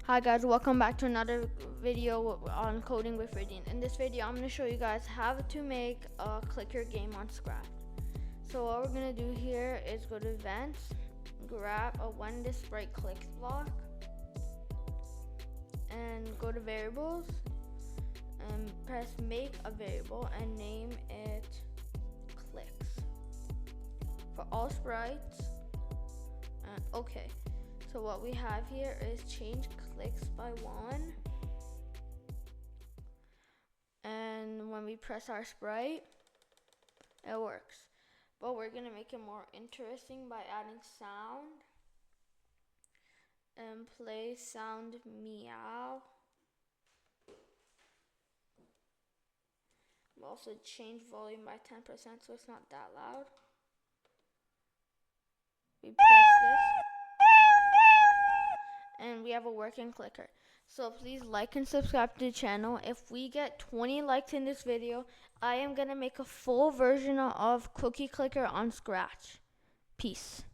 Hi guys, welcome back to another video on coding with Verison. In this video, I'm going to show you guys how to make a clicker game on Scratch. So what we're going to do here is go to events, grab a when this sprite clicks block, and go to variables, and press make a variable and name it clicks for all sprites, and okay. So what we have here is change clicks by 1, and when we press our sprite, it works. But we're gonna make it more interesting by adding sound and play sound meow. We'll also change volume by 10% so it's not that loud. We press this and we have a working clicker. So please like and subscribe to the channel. If we get 20 likes in this video, I am gonna make a full version of Cookie Clicker on Scratch. Peace.